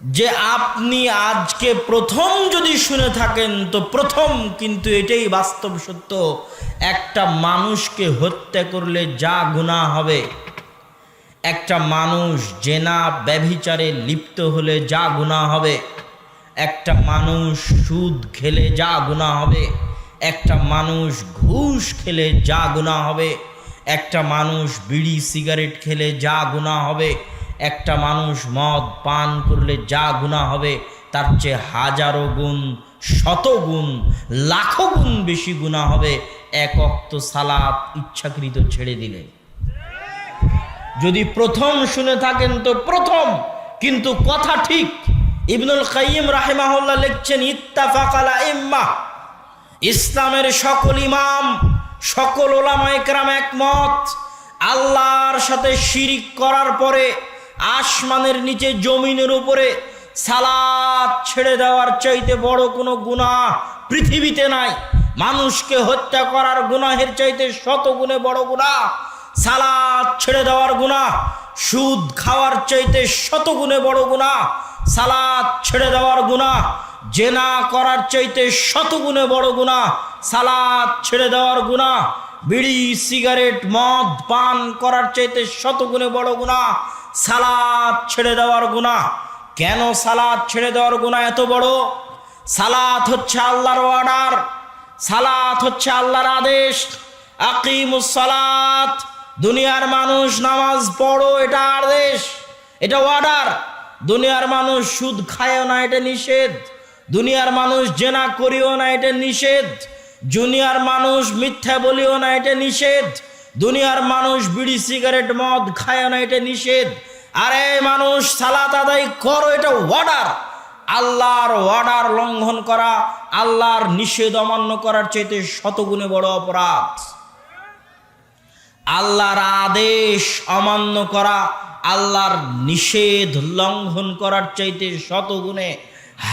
যে আপনি আজকে প্রথম যদি শুনে থাকেন তো প্রথম, কিন্তু এটাই বাস্তব সত্য, একটা মানুষকে হত্যা করলে যা গুনাহ হবে, একটা মানুষ জেনা ব্যভিচারে লিপ্ত হলে যা গুনাহ হবে, একটা মানুষ সুদ খেলে যা গুনাহ হবে, একটা মানুষ ঘুষ খেলে যা গুনাহ হবে, একটা মানুষ বিড়ি সিগারেট খেলে যা গুনাহ হবে, একটা মানুষ মদ পান করলে যা গুনাহ হবে, তার চেয়ে হাজারো গুণ, শত গুণ, লাখো গুণ বেশি গুনাহ হবে এক ওয়াক্ত সালাত ইচ্ছাকৃত ছেড়ে দিলে। যদি প্রথম শুনে থাকেন তো প্রথম, কিন্তু কথা ঠিক। ইবনুল কাইয়িম রাহিমাহুল্লাহ লিখছেন, ইত্তাফাকাল আইম্মাহ, ইসলামের সকল ইমাম, সকল উলামায়ে কেরাম একমত, আল্লাহর সাথে শিরিক করার পরে আসমানের নিচে জমিনের উপরে সালাত ছেড়ে দেওয়ার চাইতে বড় কোনো গুনাহ পৃথিবীতে নাই। মানুষকে হত্যা করার গুনাহের চাইতে শত গুণে বড় গুনাহ সালাত ছেড়ে দেওয়ার গুনাহ, সুদ খাওয়ার চাইতে শত গুণে বড় গুনাহ সালাত ছেড়ে দেওয়ার গুনাহ, জেনা করার চাইতে শত গুণে বড় গুনাহ সালাত ছেড়ে দেওয়ার গুনাহ, বিড়ি সিগারেট মদ পান করার চাইতে শত গুণে বড় গুনাহ সালাত ছেড়ে দেওয়ার গুনাহ। কেন সালাত ছেড়ে দেওয়ার গুনাহ এত বড়? সালাত হচ্ছে আল্লাহর অর্ডার, সালাত হচ্ছে আল্লাহর আদেশ। আকিমুস সালাত, দুনিয়ার মানুষ নামাজ পড়ো, এটা আদেশ, এটা অর্ডার। দুনিয়ার মানুষ সুদ খায়ও না, এটা নিষেধ। দুনিয়ার মানুষ জেনা করিও না, এটা নিষেধ। দুনিয়ার মানুষ মিথ্যা বলিও না, এটা নিষেধ। দুনিয়ার মানুষ বিড়ি সিগারেট মদ খায় না, এটা নিষেধ। আরে মানুষ সালাত আদায় করো, এটা অর্ডার। আল্লাহর অর্ডার লঙ্ঘন করা, আল্লাহর নিষেধ অমান্য করার চাইতে শতগুণে বড় অপরাধ। আল্লাহর আদেশ অমান্য করা, আল্লাহর নিষেধ লঙ্ঘন করার চাইতে শতগুণে,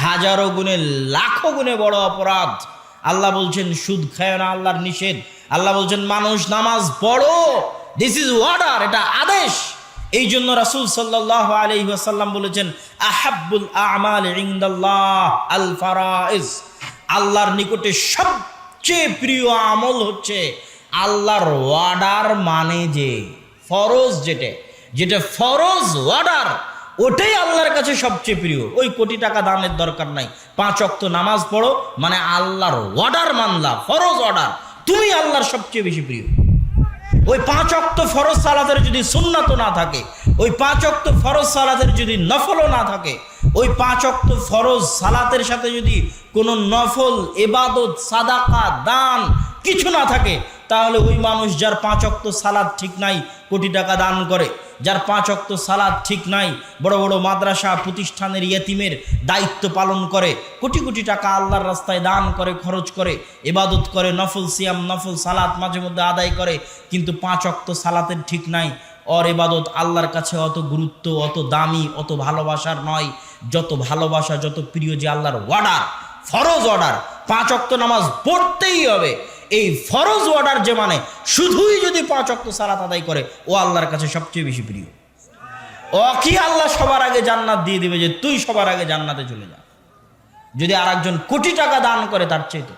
হাজারো গুণে, লাখো গুণে বড় অপরাধ। আল্লাহ বলছেন সুদ খায় না, আল্লাহর নিষেধ। আল্লাহ বলছেন মানুষ নামাজ পড়ো, দিস ইজ অর্ডার, এটা আদেশ। এই জন্য রাসূল সাল্লাল্লাহু আলাইহি ওয়াসাল্লাম বলেছেন, আহাব্বুল আ'মাল ইনদাল্লাহ আল ফারাইজ, আল্লাহর নিকটে সবচেয়ে প্রিয় আমল হচ্ছে আল্লাহর অর্ডার, মানে যে ফরজ, যেটা ফরজ অর্ডার, ওটাই আল্লাহর কাছে সবচেয়ে প্রিয়। ওই কোটি টাকা দানের দরকার নাই, 5 ওয়াক্ত নামাজ পড়ো, মানে আল্লাহর অর্ডার মানলা, ফরজ অর্ডার, তুমি আল্লাহর সবচেয়ে বেশি প্রিয়। ওই 5 ওয়াক্ত ফরজ সালাতের যদি সুন্নাতও না থাকে, ওই 5 ওয়াক্ত ফরজ সালাতের যদি নফলও না থাকে, ওই 5 ওয়াক্ত ফরজ সালাতের সাথে যদি কোনো নফল ইবাদত সাদাকা দান কিছু না থাকে, তাহলে ওই মানুষ যার 5 ওয়াক্ত সালাত ঠিক নাই কোটি টাকা দান করে, যার 5 ওয়াক্ত সালাত ঠিক নাই বড় বড় মাদ্রাসা প্রতিষ্ঠানের ইয়েতিমের দায়িত্ব পালন করে, কোটি কোটি টাকা আল্লাহর রাস্তায় দান করে, খরচ করে, ইবাদত করে, নফল সিয়াম নফল সালাত মাঝে মধ্যে আদায় করে, কিন্তু 5 ওয়াক্ত সালাতের ঠিক নাই, ওর ইবাদত আল্লাহর কাছে অত গুরুত্ব, অত দামি, অত ভালোবাসার নয়, যত ভালোবাসা, যত প্রিয় যে আল্লাহর অর্ডার, ফরজ অর্ডার, 5 ওয়াক্ত নামাজ পড়তেই হবে। এই ফরজ অর্ডার যে মানে শুধুই যদি 5 ওয়াক্ত সালাত আদায় করে, ও আল্লাহর কাছে সবচেয়ে বেশি প্রিয়। ও কি আল্লাহ সবার আগে জান্নাত দিয়ে দিবে যে তুই সবার আগে জান্নাতে চলে যা? যদি আরেকজন কোটি টাকা দান করে তার চাইতে,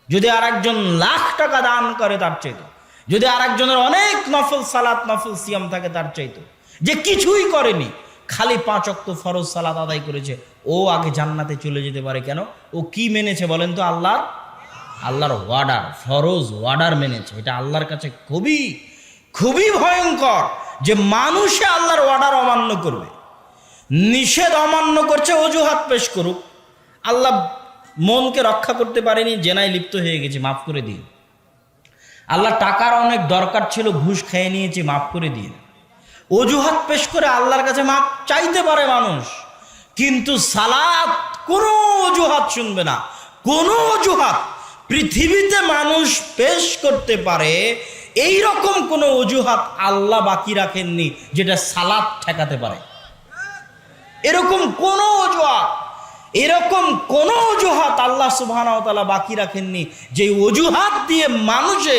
যদি আরেকজন লাখ টাকা দান করে তার চাইতে, যদি আরেকজনের অনেক নফল সালাত নফল সিয়াম থাকে তার চাইতে, যে কিছুই করেনি, খালি 5 ওয়াক্ত ফরজ সালাত আদায় করেছে, ও আগে জান্নাতে চলে যেতে পারে কেন? ও কি মেনেছে বলেন তো? আল্লাহর অর্ডার, ফরজ অর্ডার মেনেছে। এটা আল্লাহর কাছে খুবই খুবই ভয়ঙ্কর যে মানুষে আল্লাহর অর্ডার অমান্য করবে, নিষেধ অমান্য করছে, অজুহাত পেশ করুক। আল্লাহ মনকে রক্ষা করতে পারেনি, জেনায় লিপ্ত হয়ে গেছে, মাফ করে দিয়ে। আল্লাহ টাকার অনেক দরকার ছিল, ঘুষ খেয়ে নিয়েছে, মাফ করে দিয়ে। অজুহাত পেশ করে আল্লাহর কাছে মাফ চাইতে পারে মানুষ, কিন্তু সালাত কোনো অজুহাত শুনবে না। কোনো অজুহাত পৃথিবীতে মানুষ পেশ করতে পারে, এই রকম কোনো অজুহাত আল্লাহ বাকি রাখেননি যেটা সালাত ঠেকাতে পারে। এরকম কোনো অজুহাত আল্লাহ সুবহানাহু ওয়া তাআলা বাকি রাখেননি যে অজুহাত দিয়ে মানুষে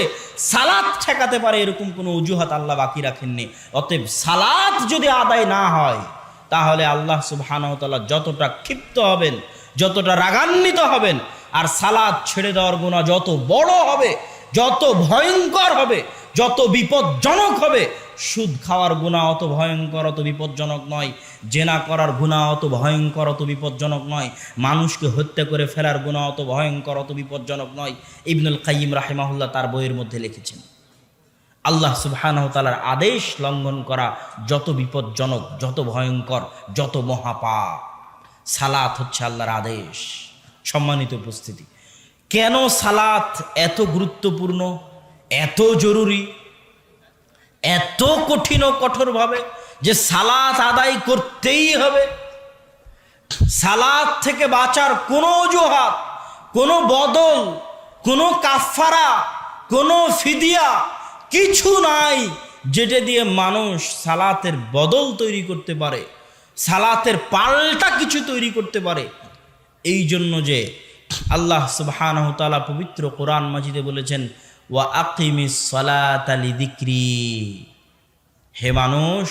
সালাত ঠেকাতে পারে, এরকম কোনো অজুহাত আল্লাহ বাকি রাখেননি। অতএব সালাত যদি আদায় না হয় তাহলে আল্লাহ সুবহানাহু ওয়া তাআলা যতটা ক্ষিপ্ত হবেন, যতটা রাগান্বিত হবেন, আর সালাত ছেড়ে দেওয়ার গুনাহ যত বড় হবে, যত ভয়ঙ্কর হবে, যত বিপজ্জনক হবে। সুদ খাওয়ার গুনাহ অত ভয়ঙ্কর, অত বিপজ্জনক নয়। জেনা করার গুনাহ অত ভয়ঙ্কর, অত বিপজ্জনক নয়। মানুষকে হত্যা করে ফেলার গুনাহ অত ভয়ঙ্কর, অত বিপজ্জনক নয়। ইবনুল কাইয়িম রাহিমাহুল্লাহ তার বইয়ের মধ্যে লিখেছেন, আল্লাহ সুবহানাহু ওয়া তাআলার আদেশ লঙ্ঘন করা যত বিপজ্জনক, যত ভয়ঙ্কর, যত মহাপাপ। সালাত হচ্ছে আল্লাহর আদেশ। সম্মানিত উপস্থিতি, কেন সালাত এত গুরুত্বপূর্ণ, এত জরুরি, এত কঠিন ও কঠোরভাবে যে সালাত আদায় করতেই হবে? সালাত থেকে বাঁচার কোনো অজুহাত, কোনো বদল, কোনো কাফারা, কোনো ফিদিয়া কিছু নাই যেটা দিয়ে মানুষ সালাতের বদল তৈরি করতে পারে, সালাতের পাল্টা কিছু তৈরি করতে পারে। এই জন্য যে আল্লাহ সুবহানাহু ওয়া তাআলা পবিত্র কোরআন মাজিদে বলেছেন, ওয়া আকিমিস সালাতা লিযিকরি, হে মানুষ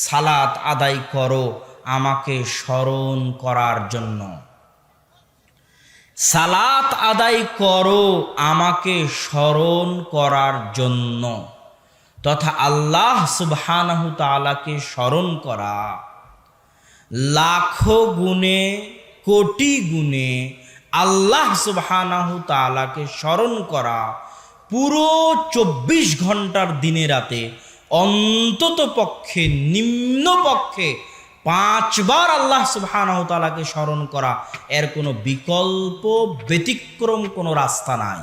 সালাত আদায় করো আমাকে স্মরণ করার জন্য। সালাত আদায় করো আমাকে স্মরণ করার জন্য, তথা আল্লাহ সুবহানাহু তাআলাকে স্মরণ করা লাখো গুণে, কোটি গুণে আল্লাহ সুবহানাহু তাআলাকে স্মরণ করা পুরো 24 ঘন্টার দিনে রাতে অন্তত পক্ষে, নিম্ন পক্ষে 5 বার আল্লাহ সুবহানাহু তাআলাকে স্মরণ করা, এর কোনো বিকল্প ব্যতিক্রম কোনো রাস্তা নাই।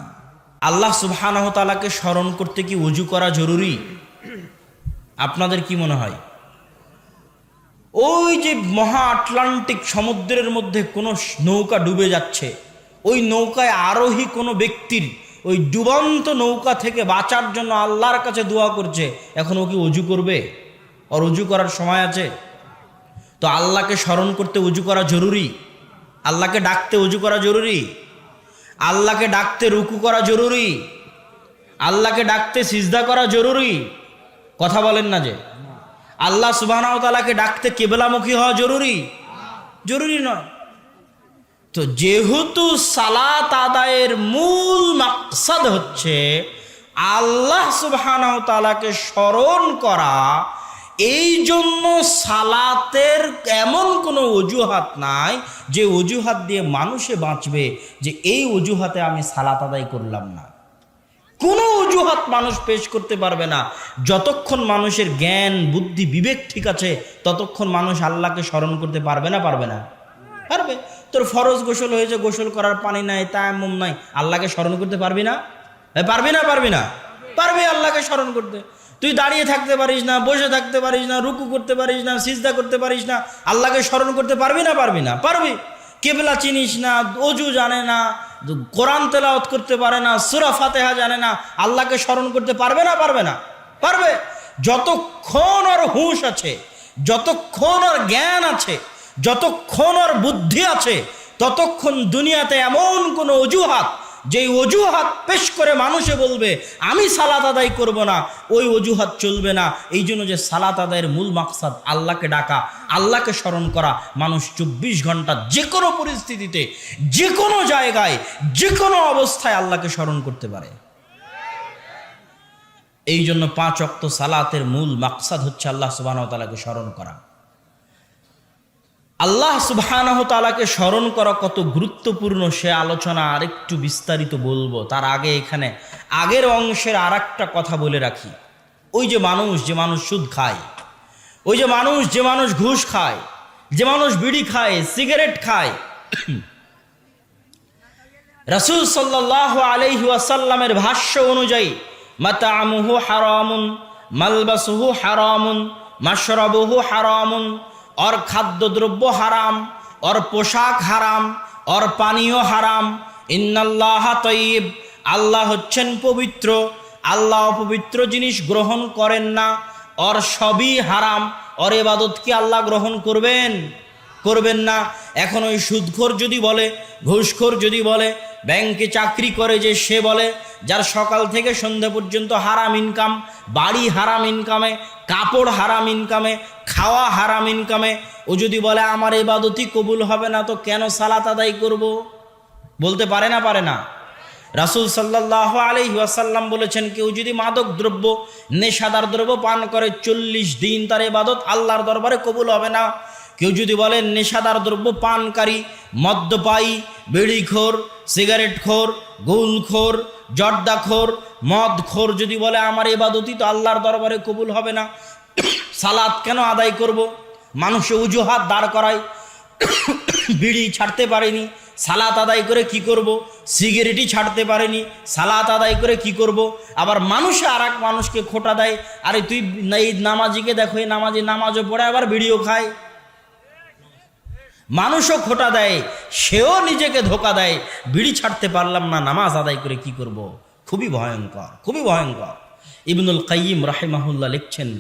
আল্লাহ সুবহানাহু তাআলাকে স্মরণ করতে কি ওযু করা জরুরি? আপনাদের কি মনে হয়? ওই যে মহা আটলান্টিক সমুদ্রের মধ্যে কোনো নৌকা ডুবে যাচ্ছে, ওই নৌকায় আরোহী কোনো ব্যক্তির ওই ডুবন্ত নৌকা থেকে বাঁচার জন্য আল্লাহর কাছে দোয়া করছে, এখন ও কি ওযু করবে? ওর ওযু করার সময় আছে? তো আল্লাহকে স্মরণ করতে ওযু করা জরুরি, আল্লাহকে ডাকতে ওযু করা জরুরি, আল্লাহকে ডাকতে রুকু করা জরুরি, আল্লাহকে ডাকতে সিজদা করা জরুরি। কথা বলেন না যে আল্লাহ সুবহানাহু ওয়া তাআলাকে ডাকতে কিবলামুখী হওয়া জরুরি? জরুরি নয়। তো যেহেতু সালাত আদায়ের মূল মাকসাদ হচ্ছে আল্লাহ সুবহানাহু ওয়া তাআলাকে স্মরণ করা, এই জন্য সালাতের এমন কোনো অজুহাত নাই যে অজুহাত দিয়ে মানুষে বাঁচবে যে এই অজুহাতে আমি সালাত আদায় করলাম না। কোনো অজুহাত মানুষ পেশ করতে পারবে না। যতক্ষণ মানুষের জ্ঞান, বুদ্ধি, বিবেক ঠিক আছে, ততক্ষণ মানুষ আল্লাহকে স্মরণ করতে পারবে না? পারবে না? পারবে। তোর ফরজ গোসল হয়েছে, গোসল করার পানি নাই, তায়াম্মুম নাই, আল্লাহকে স্মরণ করতে পারবি না? পারবি না? পারবি না? পারবি আল্লাহকে স্মরণ করতে। তুই দাঁড়িয়ে থাকতে পারিস না, বসে থাকতে পারিস না, রুকু করতে পারিস না, সিজদা করতে পারিস না, আল্লাহকে স্মরণ করতে পারবি না? পারবি না? পারবি। কেবলা চিনিস না, অজু জানে না, কোরআন তেলাওয়াত করতে পারে না, সূরা ফাতিহা জানে না, আল্লাহকে স্মরণ করতে পারবে না? পারবে না? পারবে। যতক্ষণ ওর হুঁশ আছে, যতক্ষণ ওর জ্ঞান আছে, যতক্ষণ ওর বুদ্ধি আছে, ততক্ষণ দুনিয়াতে এমন কোনো অজুহাত, যেই অজুহাত পেশ করে মানুষে বলবে আমি সালাত আদায় করব না, ওই অজুহাত চলবে না। এই জন্য যে সালাত আদায়ের মূল মাকসাদ আল্লাহকে ডাকা, আল্লাহকে স্মরণ করা, মানুষ 24 ঘন্টা যে কোনো পরিস্থিতিতে, যে কোনো জায়গায়, যে কোনো অবস্থায় আল্লাহকে স্মরণ করতে পারে। এই জন্য 5 ওয়াক্ত সালাতের মূল মাকসাদ হচ্ছে আল্লাহ সুবহানাহু ওয়া তাআলাকে স্মরণ করা। আল্লাহ সুবহানাহু ওয়া তাআলাকে স্মরণ করা কত গুরুত্বপূর্ণ সে আলোচনা আরেকটু বিস্তারিত বলবো। তার আগে এখানে আগের অংশের আরেকটা কথা বলে রাখি। ওই যে মানুষ সুদ খায়, ওই যে মানুষ ঘুষ খায়, যে মানুষ বিড়ি খায়, সিগারেট খায়, রাসূল সাল্লাল্লাহু আলাইহি ওয়াসাল্লামের ভাষ্য অনুযায়ী মাতা'মুহু হারামুন, মালবাসুহু হারামুন, মাশরাবুহু হারামুন, ওর খাদ্যদ্রব্য হারাম, ওর পোশাক হারাম, ওর পানীয় হারাম। ইন্নাল্লাহা তাইয়্যিব, আল্লাহ হচ্ছেন পবিত্র, আল্লাহ অপবিত্র জিনিস গ্রহণ করেন না, ওর সবই হারাম। ওর ইবাদত কি আল্লাহ গ্রহণ করবেন? করবেন না। এখন ওই সুদখোর যদি বলে, ঘুষখোর যদি বলে, ব্যাংকে চাকরি করে যে সে বলে, যার সকাল থেকে সন্ধ্যা পর্যন্ত হারাম ইনকাম, বাড়ি হারাম ইনকামে, কাপড় হারাম ইনকামে, খাওয়া হারাম ইনকামে, ও যদি বলে আমার ইবাদতই কবুল হবে না তো কেন সালাত আদায় করব? বলতে পারে না? পারে না? রাসূল সাল্লাল্লাহু আলাইহি ওয়াসাল্লাম বলেছেন, কেউ যদি মাদক দ্রব্য, নেশাদার দ্রব্য পান করে 40 দিন তার ইবাদত আল্লাহর দরবারে কবুল হবে না। কেউ যদি বলে নেশাদার দ্রব্য পানকারী, মদ্যপায়ী, বিড়িখোর, সিগারেটখোর, গুলখোর, জর্দাখোর, মদখোর যদি বলে আমার ইবাদতই তো আল্লাহর দরবারে কবুল হবে না, সালাত কেন আদায় করব? মানুষে অজুহাত দাঁড় করায়, বিড়ি ছাড়তে পারেনি, সালাত আদায় করে কি করব? সিগারেটই ছাড়তে পারেনি, সালাত আদায় করে কি করব? আবার মানুষে আর এক মানুষকে খোঁটা দেয়, আরে তুই এই নামাজিকে দেখো, এই নামাজও পড়ে আবার বিড়িও খায়। মানুষও খোঁটা দেয়, সেও নিজেকে ধোকা দেয়, বিড়ি ছাড়তে পারলাম না, নামাজ আদায় করে কি করব? খুবই ভয়ঙ্কর, খুবই ভয়ঙ্কর। ইবনুল কাইয়িম রাহিমাহুল্লাহ লিখছেন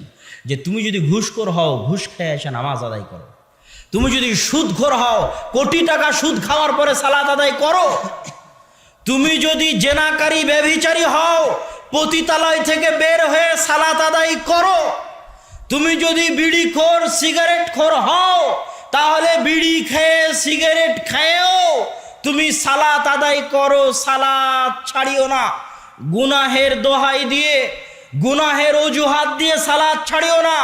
যে তুমি যদি ঘুষখোর হও, ঘুষ খেয়ে এসে নামাজ আদায় করো। তুমি যদি সুদখোর হও, কোটি টাকা সুদ খাওয়ার পরে সালাত আদায় করো। তুমি যদি জেনাকারী, ব্যভিচারী হও, পতিতালয় থেকে বের হয়ে সালাত আদায় করো। তুমি যদি বিড়িখোর, সিগারেটখোর হও, তাহলে বিড়ি খেয়ে, সিগারেট খেয়েও তুমি সালাত আদায় করো, সালাত ছাড়িও না। গুনাহের দোহাই দিয়ে, গুনাহের অজুহাত দিয়ে সালাত ছাড়িও না।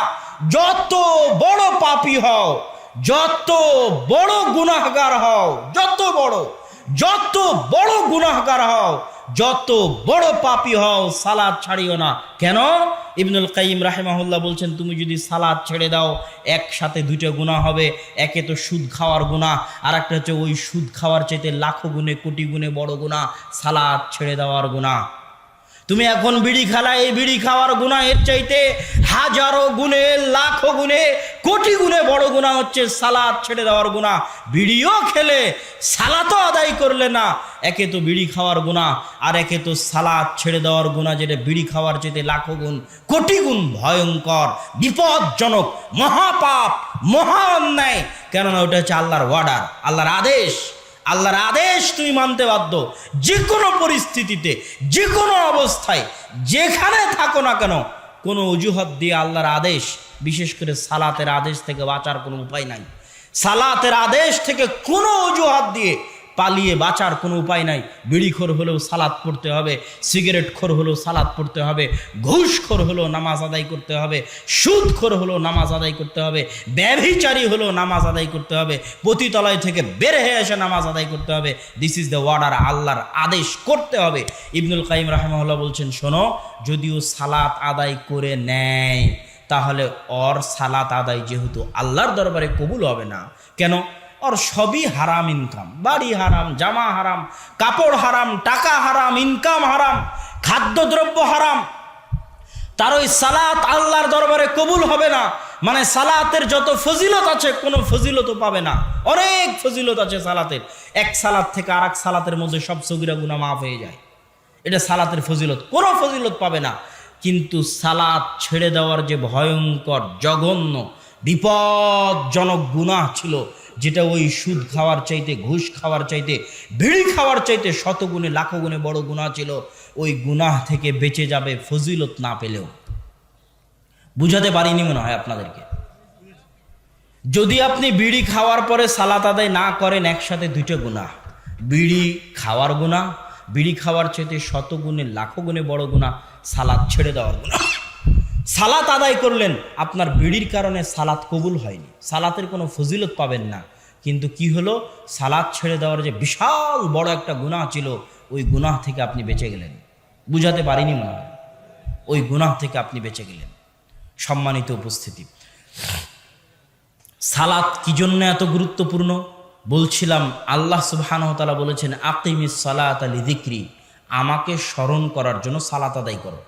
যত বড় পাপী হও, যত বড় গুনাহগার হও, যত বড় গুনাহগার হও, যত বড় পাপী হও, সালাত ছাড়িও না। কেন? ইবনুল কাইয়িম রাহিমাহুল্লাহ বলছেন, তুমি যদি সালাত ছেড়ে দাও, একসাথে দুটো গুনাহ হবে। একে তো সুদ খাওয়ার গুনাহ, আর একটা হচ্ছে ওই সুদ খাওয়ার চাইতে লাখো গুণে, কোটি গুণে বড় গুনাহ সালাত ছেড়ে দেওয়ার গুনাহ। তুমি এখন বিড়ি খেলা, এই বিড়ি খাওয়ার গুনাহের চাইতে হাজারো গুণে, লাখো গুণে, কোটি গুণে বড় গুনাহ হচ্ছে সালাত ছেড়ে দেওয়ার গুনাহ। বিড়িও খেলে সালাতও আদায় করলে না, একে তো বিড়ি খাওয়ার গুনাহ, আর একে তো সালাত ছেড়ে দেওয়ার গুনাহ, যেটা বিড়ি খাওয়ার চাইতে লাখো গুণ, কোটি গুণ ভয়ঙ্কর, বিপজ্জনক, মহাপাপ, মহা অন্যায়। কেননা ওটা হচ্ছে আল্লাহর অর্ডার, আল্লাহর আদেশ। আল্লাহর আদেশ তুমি মানতে বাধ্য, যে কোনো পরিস্থিতিতে, যে কোনো অবস্থায়, যেখানে থাকো না কেন। কোনো অজুহাত দিয়ে আল্লাহর আদেশ, বিশেষ করে সালাতের আদেশ থেকে বাঁচার কোনো উপায় নাই। সালাতের আদেশ থেকে কোনো অজুহাত দিয়ে পালিয়ে বাঁচার কোনো উপায় নাই। বিড়িখোর হলেও সালাত পড়তে হবে, সিগারেটখোর হলেও সালাত পড়তে হবে, ঘুষখোর হলেও নামাজ আদায় করতে হবে, সুদখোর হলেও নামাজ আদায় করতে হবে, ব্যভিচারী হলেও নামাজ আদায় করতে হবে, পতিতালয় থেকে বের হয়ে এসে নামাজ আদায় করতে হবে। দিস ইজ দ্য অর্ডার, আল্লাহর আদেশ করতে হবে। ইবনুল কাইয়িম রাহিমাহুল্লাহ বলছেন, শোনো, যদিও সালাত আদায় করে নেয়, তাহলে ওর সালাত আদায় যেহেতু আল্লাহর দরবারে কবুল হবে না। কেন? ওর সবই হারাম ইনকাম, বাড়ি হারাম, জামা হারাম, কাপড় হারাম, টাকা হারাম, ইনকাম হারাম, খাদ্যদ্রব্য হারাম, তার ওই সালাত আল্লাহর দরবারে কবুল হবে না। মানে সালাতের যত ফজিলত আছে, কোনো ফজিলতও পাবে না। অনেক ফজিলত আছে সালাতের, এক সালাত থেকে আর এক সালাতের মধ্যে সব সগীরা গুনাহ মাফ হয়ে যায়। এটা সালাতের ফজিলত, কোনো ফজিলত পাবে না। কিন্তু সালাত ছেড়ে দেওয়ার যে ভয়ঙ্কর, জঘন্য, বিপজ্জনক গুনাহ ছিল, যেটা ওই সুদ খাওয়ার চাইতে, ঘুষ খাওয়ার চাইতে, বিড়ি খাওয়ার চাইতে শতগুণে, লাখো গুণে বড় গুনাহ ছিল, ওই গুনাহ থেকে বেঁচে যাবে ফজিলত না পেলেও। বুঝাতে পারিনি মনে হয় আপনাদেরকে। যদি আপনি বিড়ি খাওয়ার পরে সালাত আদায় না করেন, একসাথে দুটো গুনাহ, বিড়ি খাওয়ার গুনাহ, বিড়ি খাওয়ার চাইতে শতগুণে, লাখো গুণে বড় গুনাহ সালাত ছেড়ে দেওয়ার গুনাহ। সালাত আদায় করলেন, আপনার বিড়ির কারণে সালাত কবুল হয়নি, সালাতের কোনো ফজিলত পাবেন না। কিন্তু কি হলো? সালাত ছেড়ে দেওয়ার যে বিশাল বড় একটা গুনাহ ছিল, ওই গুনাহ থেকে আপনি বেঁচে গেলেন। বুঝাতে পারিনি মনে হয়, ওই গুনাহ থেকে আপনি বেঁচে গেলেন। সম্মানিত উপস্থিতি, সালাত কি জন্য এত গুরুত্বপূর্ণ বলছিলাম। আল্লাহ সুবহানাহু ওয়া তাআলা বলেছেন, আকিমিস সালাতা লিযিকরি, আমাকে স্মরণ করার জন্য সালাত আদায় করো।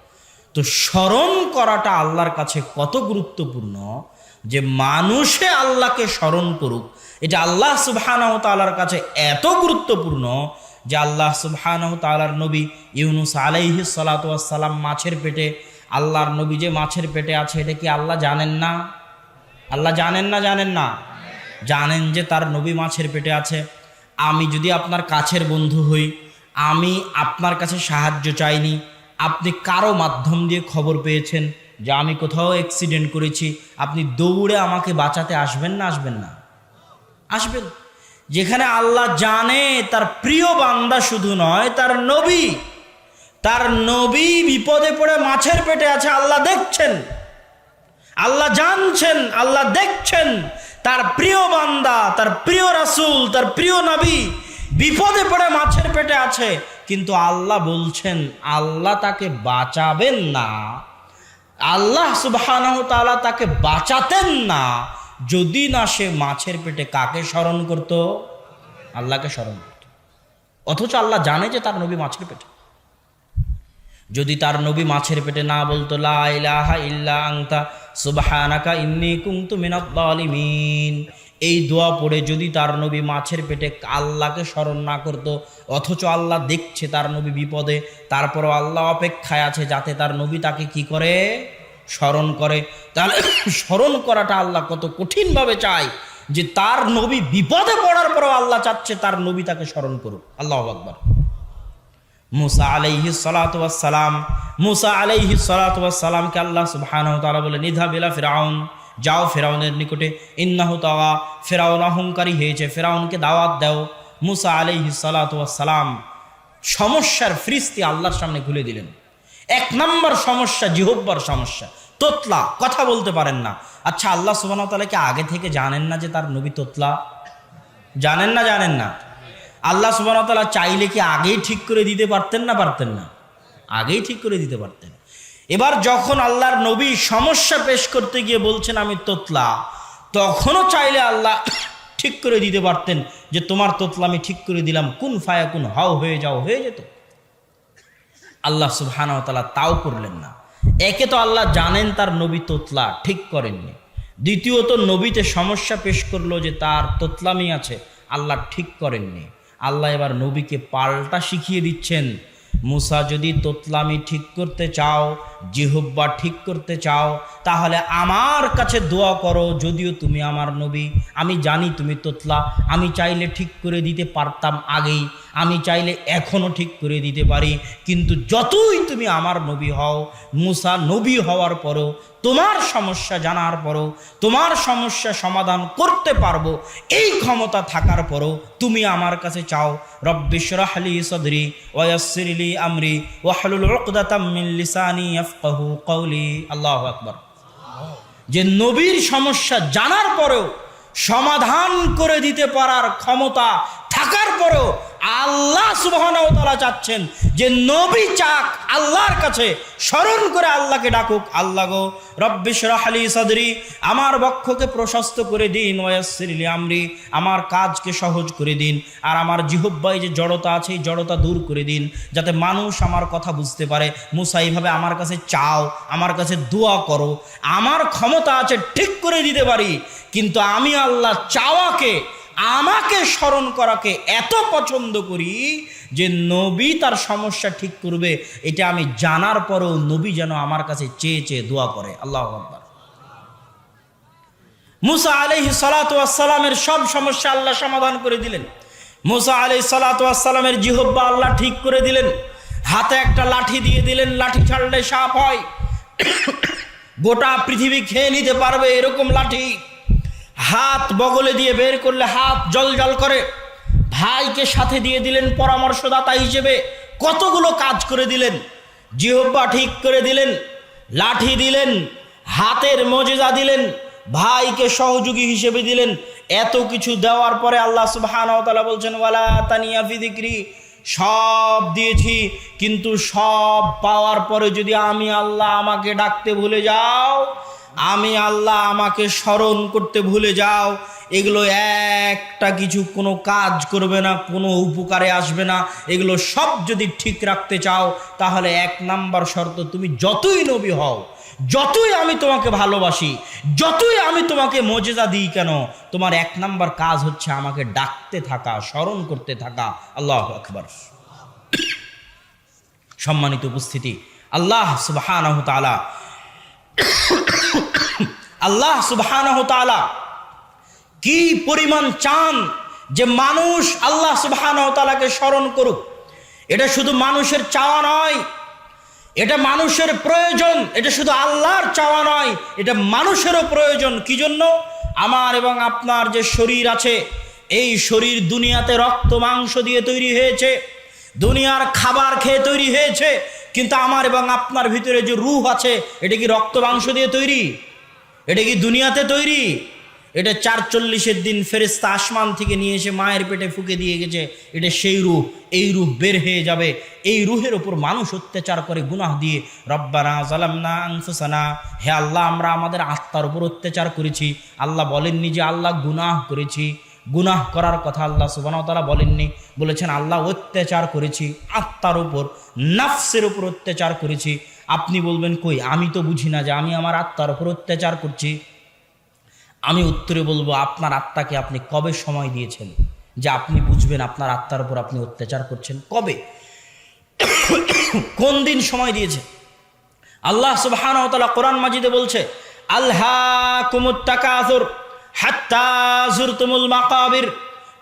তো স্মরণ করাটা আল্লাহর কাছে কত গুরুত্বপূর্ণ, যে মানুষে আল্লাহকে স্মরণ করুক, এটা আল্লাহ সুবহানাহু ওয়া তাআলার কাছে এত গুরুত্বপূর্ণ যে আল্লাহ সুবহানাহু ওয়া তাআলার নবী ইউনুস আলাইহিস সালাতু ওয়াস সালাম মাছের পেটে, আল্লাহর নবী যে মাছের পেটে আছে, এটা কি আল্লাহ জানেন না? আল্লাহ জানেন না? জানেন না? জানেন যে তার নবী মাছের পেটে আছে। আমি যদি আপনার কাছের বন্ধু হই, আমি আপনার কাছে সাহায্য চাইনি, আপনি কারো মাধ্যম দিয়ে খবর পেয়েছেন যে আমি কোথাও অ্যাক্সিডেন্ট করেছি, আপনি দৌড়ে আমাকে বাঁচাতে আসবেন না? আসবেন না? আসবেন। যেখানে আল্লাহ জানে তার প্রিয় বান্দা শুধু নয়, তার নবী বিপদে পড়ে মাছের পেটে আছে, আল্লাহ দেখছেন, আল্লাহ জানছেন, আল্লাহ দেখছেন তার প্রিয় বান্দা, তার প্রিয় রাসূল, তার প্রিয় নবী বিপদে পড়ে মাছের পেটে আছে, কিন্তু আল্লাহ বলছেন আল্লাহ তাকে বাঁচাবেন না, আল্লাহ সুবহানাহু ওয়া তাআলা তাকে বাঁচাতেন না যদি না সে মাছের পেটে কাকে স্মরণ করত? আল্লাহকে স্মরণ করত। অথচ আল্লাহ জানে যে তার নবী মাছের পেটে। যদি তার নবী মাছের পেটে না বলতো লা ইলাহা ইল্লা আনতা সুবহানাকা ইন্নী কুনতু মিনাজ জালিমিন, এই দোয়া পড়ে যদি তার নবী মাছের পেটে আল্লাহকে স্মরণ না করত, অথচ আল্লাহ দেখছে তার নবী বিপদে, তারপরও আল্লাহ অপেক্ষায় আছে যাতে তার নবী তাকে কি করে? স্মরণ করে। তাহলে স্মরণ করাটা আল্লাহ কত কঠিনভাবে চায় যে তার নবী বিপদে পড়ার পরও আল্লাহ চাচ্ছে তার নবী তাকে স্মরণ করুক। আল্লাহু আকবার। মুসা আলাইহিস সালাতু ওয়াস সালাম, মুসা আলাইহিস সালাতু ওয়াস সালামকে আল্লাহ সুবহানাহু ওয়া তাআলা বলে নিযহাব ইলা ফিরআউন, যাও ফেরাউনের নিকটে, ইন্নাহু তাগা, ফেরাউন অহংকারী হয়েছে, ফেরাউনকে দাওয়াত দাও। মুসা আলাইহিস সালাতু ওয়াস সালাম সমস্যার ফিরিস্তি আল্লাহর সামনে খুলে দিলেন। এক নম্বর সমস্যা জিহ্বার সমস্যা, তোতলা, কথা বলতে পারেন না। আচ্ছা, আল্লাহ সুবহানাহু ওয়া তাআলা কি আগে থেকে জানেন না যে তার নবী তোতলা? জানেন না? জানেন না? আল্লাহ সুবহানাহু ওয়া তাআলা চাইলে কি আগেই ঠিক করে দিতে পারতেন না? পারতেন না? আগেই ঠিক করে দিতে পারতেন। এবার যখন আল্লাহর নবী সমস্যা পেশ করতে গিয়ে বলছেন আমি তোতলা, তখনও চাইলে আল্লাহ ঠিক করে দিতে পারতেন যে তোমার তোতলা আমি ঠিক করে দিলাম, কুন ফায়াকুন, হাও হয়ে যাও, হয়ে যেত। আল্লাহ সুবহানাহু ওয়া তাআলা তাও করলেন না। একে তো আল্লাহ জানেন তার নবী তোতলা, ঠিক করেননি। দ্বিতীয়ত নবীতে সমস্যা পেশ করলো যে তার তোতলামি আছে, আল্লাহ ঠিক করেননি। আল্লাহ এবার নবীকে পাল্টা শিখিয়ে দিচ্ছেন, মুসা যদি তোতলামি ঠিক করতে চাও, জিহ্বা ঠিক করতে চাও, তাহলে আমার কাছে দোয়া করো। যদিও তুমি আমার নবী, আমি জানি তুমি তোতলা, আমি চাইলে ঠিক করে দিতে পারতাম আগেই, আমি চাইলে এখনও ঠিক করে দিতে পারি, কিন্তু যতই তুমি আমার নবী হও, মুসা নবী হওয়ার পরও, তোমার সমস্যা জানার পরও, তোমার সমস্যা সমাধান করতে পারবো এই ক্ষমতা থাকার পরও তুমি আমার কাছে চাও, রব্বিশরাহ লি সাদরি ওয়া ইয়াসসির লি আমরি ওয়াহলুল উকদাতাম মিন লিসানি ইয়াফকাহু কওলি। আল্লাহু আকবার। যে নবীর সমস্যা জানার পরেও, সমাধান করে দিতে পারার ক্ষমতা থাকার পরেও আল্লাহ সুবহানাহু ওয়া তাআলা চাচ্ছেন যে নবী চাক আল্লাহর কাছে, স্মরণ করে আল্লাহকে ডাকুক, আল্লাহ গো রব্বিশরাহ লি সাদরি, আমার বক্ষকে প্রশস্ত করে দিন, ওয়া ইয়াসসির লি আমরি, আমার কাজকে সহজ করে দিন, আর আমার জিহ্বায় যে জড়তা আছে এই জড়তা দূর করে দিন, যাতে মানুষ আমার কথা বুঝতে পারে। মুসা এইভাবে আমার কাছে চাও, আমার কাছে দোয়া করো, আমার ক্ষমতা আছে ঠিক করে দিতে পারি, কিন্তু আমি আল্লাহ চাওয়াকে, আমাকে স্মরণ করাকে এত পছন্দ করি যে নবী তার সমস্যা ঠিক করবে এটা আমি জানার পরেও নবী যেন আমার কাছে চেয়ে চেয়ে দোয়া করে। আল্লাহু আকবার। মুসা আলাইহিস সালাতু ওয়াস সালামের সব সমস্যা আল্লাহ সমাধান করে দিলেন। মুসা আলাইহিস সালাতু ওয়াস সালামের জিহ্বা আল্লাহ ঠিক করে দিলেন, হাতে একটা লাঠি দিয়ে দিলেন, লাঠি ছাড়লে সাপ হয়, গোটা পৃথিবী খেয়ে নিতে পারবে এরকম লাঠি। হাত বগলে দিয়ে বের করলে হাত জল জল করে। ভাইকে সাথে দিয়ে দিলেন পরামর্শদাতা হিসেবে, কতগুলো কাজ করে দিলেন। জিহ্বা ঠিক করে দিলেন, লাঠি দিলেন, হাতের মজেজা দিলেন, ভাইকে সহযোগী হিসেবে দিলেন। এত কিছু দেওয়ার পরে আল্লাহ সুবহানাহু ওয়া তাআলা বলছেন ওয়ালা তানিয়া ফি যিকরি, সব দিয়েছি, কিন্তু সব পাওয়ার পরে যদি আমি আল্লাহ আমাকে ডাকতে ভুলে যাও, আমি আল্লাহ আমাকে স্মরণ করতে ভুলে যাও, এগুলো একটা কিছু কোনো কাজ করবে না, কোনো উপকারে আসবে না। এগুলো সব যদি ঠিক রাখতে চাও তাহলে এক নাম্বার শর্ত, তুমি যতই নবী হও, যতই আমি তোমাকে ভালোবাসি, যতই আমি তোমাকে মজেজা দিই কেন, তোমার এক নাম্বার কাজ হচ্ছে আমাকে ডাকতে থাকা, স্মরণ করতে থাকা। আল্লাহু আকবার। সম্মানিত উপস্থিতি, আল্লাহ সুবহানাহু তাআলা কি পরিমাণ চান যে মানুষ আল্লাহ সুবহানাহু ওয়া তাআলাকে স্মরণ করুক। এটা শুধু মানুষের চাওয়া নয়, এটা মানুষের প্রয়োজন, এটা শুধু আল্লাহর চাওয়া নয়, এটা মানুষেরও প্রয়োজন। কি জন্য? আমার এবং আপনার যে শরীর আছে, এই শরীর দুনিয়াতে রক্ত মাংস দিয়ে তৈরি হয়েছে, দুনিয়ার খাবার খেয়ে তৈরি হয়েছে, কিন্তু আমার এবং আপনার ভিতরে যে রূহ আছে, এটা কি রক্ত মাংস দিয়ে তৈরি? এটা কি দুনিয়াতে তৈরি? এটা ৪৪ দিন ফেরেশতা আসমান থেকে নিয়ে এসে মায়ের পেটে ফুঁকে দিয়ে গেছে। এটা সেই রূহ। এই রূহ বের হয়ে যাবে। এই রূহের ওপর মানুষ অত্যাচার করে গুনাহ দিয়ে। রব্বানা যালামনা আনফুসানা, হে আল্লাহ আমরা আমাদের আত্মার উপর অত্যাচার করেছি। আল্লাহ বলেননি যে আল্লাহ গুনাহ করেছি, গুনাহ করার কথা আল্লাহ সুবহানাহু ওয়া তাআলা বলেননি, বলেছেন আল্লাহ অত্যাচার করেছি আত্মার উপর, নফসের উপর অত্যাচার করেছি। আপনি বলবেন কই, আমি তো বুঝি না যে আমি আমার আত্মার উপর অত্যাচার করছি। আমি উত্তরে বলবো, আপনার আত্মাকে আপনি কবে সময় দিয়েছেন যে আপনি বুঝবেন আপনার আত্মার উপর আপনি অত্যাচার করছেন? কবে, কোন দিন সময় দিয়েছে? আল্লাহ সুবহানাহু ওয়া তাআলা কোরআন মাজিদে বলছে, আলহাকুমুত তাকাসুর হাত্তা যুরতুমুল মাকাবির।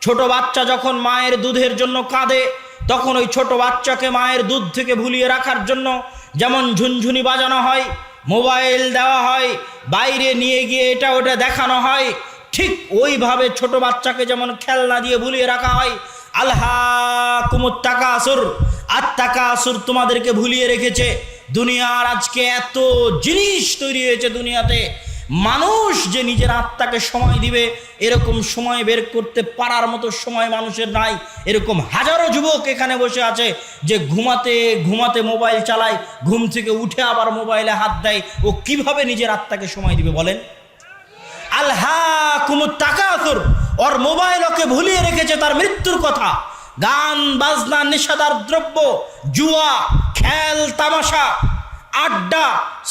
ছোট বাচ্চা যখন মায়ের দুধের জন্য কাঁদে, তখন ওই ছোট বাচ্চাকে মায়ের দুধ থেকে ভুলিয়ে রাখার জন্য যেমন ঝুনঝুনি বাজানো হয়, মোবাইল দেওয়া হয়, বাইরে নিয়ে গিয়ে এটা ওটা দেখানো হয়, ঠিক ওইভাবে ছোট বাচ্চাকে যেমন খেলনা দিয়ে ভুলিয়ে রাখা হয়। আলহাকুমুত তাকাসুর, আত-তাকাসুর তোমাদেরকে ভুলিয়ে রেখেছে। দুনিয়ার আজকে এত জিনিস তৈরি হয়েছে দুনিয়াতে, মানুষ যে নিজের আত্মাকে সময় দিবে এরকম সময় বের করতে পারার মতো সময় মানুষের নাই। এরকম হাজারো যুবক এখানে বসে আছে যে ঘুমাতে ঘুমাতে মোবাইল চালায়, ঘুম থেকে উঠে আবার মোবাইলে হাত দেয়। ও কিভাবে নিজের আত্মাকে সময় দিবে বলেন? আলহাকুমুত তাকাসুর, ওর মোবাইল ওকে ভুলিয়ে রেখেছে তার মৃত্যুর কথা। গান বাজনা, নেশাদার দ্রব্য, জুয়া, খেল তামাশা, আড্ডা,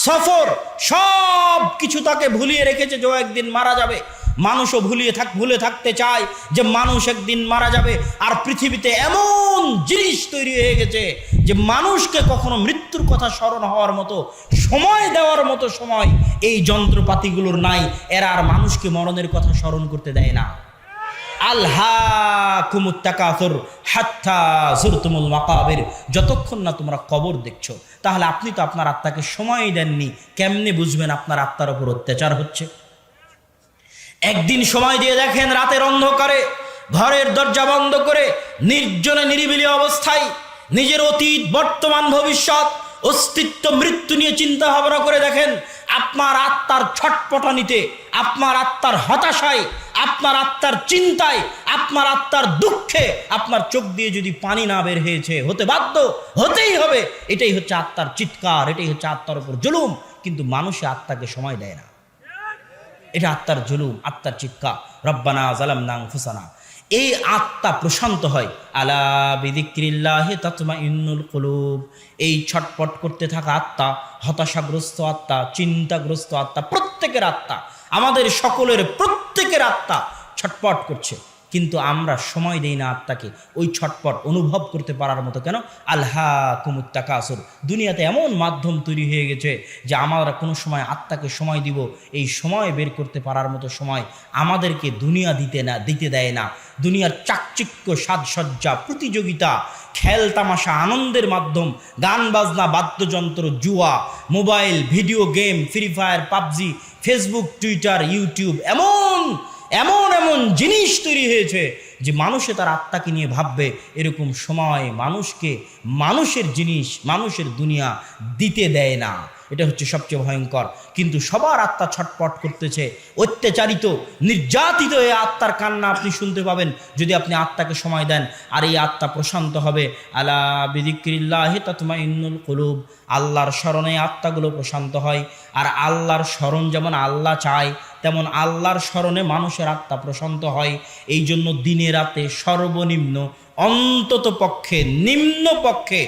সফর, সব কিছু তাকে ভুলিয়ে রেখেছে যে ও একদিন মারা যাবে। মানুষও ভুলে থাকতে চায় যে মানুষ একদিন মারা যাবে। আর পৃথিবীতে এমন জিনিস তৈরি হয়ে গেছে যে মানুষকে কখনো মৃত্যুর কথা স্মরণ হওয়ার মতো, সময় দেওয়ার মতো সময় এই যন্ত্রপাতিগুলোর নাই। এরা আর মানুষকে মরণের কথা স্মরণ করতে দেয় না। আলহাকুমুত তাকাসুর হাত্তা যুরতুমুল মাকাবির, যতক্ষণ না তোমরা কবর দেখছো। তাহলে আপনি তো আপনার আত্মাকে সময় দেননি, কেমনে বুঝবেন আপনার আত্মার উপর অত্যাচার হচ্ছে? একদিন সময় দিয়ে দেখেন, রাতের অন্ধকারে ঘরের দরজা বন্ধ করে নির্জনে নিরিবিলি অবস্থায় নিজের অতীত, বর্তমান, ভবিষ্যৎ, অস্তিত্ব, মৃত্যু নিয়ে চিন্তা ভাবনা করে দেখেন। আপনার আত্মার ছটপটানিতে, আপনার আত্মার হতাশায়, আপনার আত্মার চিন্তায়, আপনার আত্মার দুঃখে আপনার চোখ দিয়ে যদি পানি না বের হয়েছে, হতে বাধ্য, হতেই হবে। এটাই হচ্ছে আত্মার চিৎকার, এটাই হচ্ছে আত্মার উপর জুলুম। কিন্তু মানুষে আত্মাকে সময় দেয় না। এটা আত্মার জুলুম, আত্মার চিৎকার। রব্বানা যালামনা আনফুসানা। এই আত্মা প্রশান্ত হয়। আলা বিযিক্রিল্লাহি তাতমাইন্নুল কুলুব। এই ছটপট করতে থাকা আত্মা, হতাশাগ্রস্ত আত্মা, চিন্তাগ্রস্ত আত্মা, প্রত্যেকের আত্মা, আমাদের সকলের প্রত্যেকের আত্মা ছটপট করছে, কিন্তু আমরা সময় দেই না আত্মাকে ওই ছটপট অনুভব করতে পারার মতো। কেন? আলহাকুমুত তাকাসুর। দুনিয়াতে এমন মাধ্যম তৈরি হয়ে গেছে যে আমরা কোনো সময় আত্মাকে সময় দিব, এই সময় বের করতে পারার মতো সময় আমাদেরকে দুনিয়া দিতে দেয় না। দুনিয়ার চাকচিক্য, সাজসজ্জা, প্রতিযোগিতা, খেল তামাশা, আনন্দের মাধ্যম, গান বাজনা, বাদ্যযন্ত্র, জুয়া, mobile, video game, free fire, PUBG, Facebook, Twitter, YouTube, এমন এমন এমন জিনিস তৈরি হয়েছে যে মানুষে তার আত্মাকে নিয়ে ভাববে, এরকম সময় মানুষকে মানুষের জিনিস, মানুষের দুনিয়া দিতে দেয় না। এটা হচ্ছে সবচেয়ে ভয়ঙ্কর। কিন্তু সবার আত্মা ছটপট করতেছে, অত্যাচারিত, নির্যাতিত এই আত্মার কান্না আপনি শুনতে পাবেন যদি আপনি আত্মাকে সময় দেন। আর এই আত্মা প্রশান্ত হবে। আলা বিযিক্রিল্লাহি তাতমাইন্নুল কুলুব। আল্লাহর স্মরণে আত্মাগুলো প্রশান্ত হয়। আর আল্লাহর স্মরণ যেমন আল্লাহ চায়, তেমন আল্লাহর স্মরণে মানুষের আত্মা প্রশান্ত হয়। এই জন্য দিনে রাতে সর্বনিম্ন, অন্তত পক্ষে, নিম্ন পক্ষে,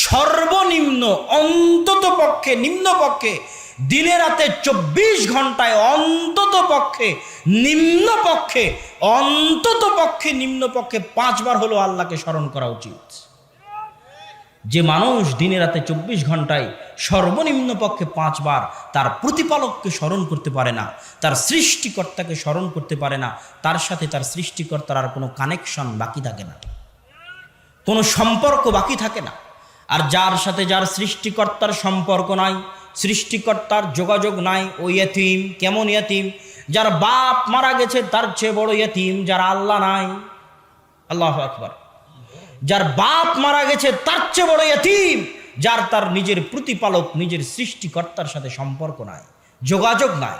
সর্বনিম্ন, অন্তত পক্ষে, নিম্ন পক্ষে, দিনে রাতে 24 ঘন্টায় অন্তত পক্ষে, নিম্ন পক্ষে, অন্তত পক্ষে, নিম্ন পক্ষে 5 বার হলো আল্লাহকে স্মরণ করা উচিত। যে মানুষ দিনে রাতে 24 ঘন্টায় সর্বনিম্ন পক্ষে 5 বার তার প্রতিপালককে স্মরণ করতে পারে না, তার সৃষ্টিকর্তাকে স্মরণ করতে পারে না, তার সাথে তার সৃষ্টিকর্তার আর কোনো কানেকশন বাকি থাকে না, কোনো সম্পর্ক বাকি থাকে না। আর যার সাথে যার সৃষ্টিকর্তার সম্পর্ক নাই, সৃষ্টিকর্তার যোগাযোগ নাই, ওই ইয়তীম। কেমন ইয়তীম? যার বাপ মারা গেছে তার চেয়ে বড় ইয়তীম যার আল্লাহ নাই। আল্লাহু আকবার। যার বাপ মারা গেছে তার চেয়ে বড় ইয়তীম যার তার নিজের প্রতিপালক, নিজের সৃষ্টিকর্তার সাথে সম্পর্ক নাই, যোগাযোগ নাই।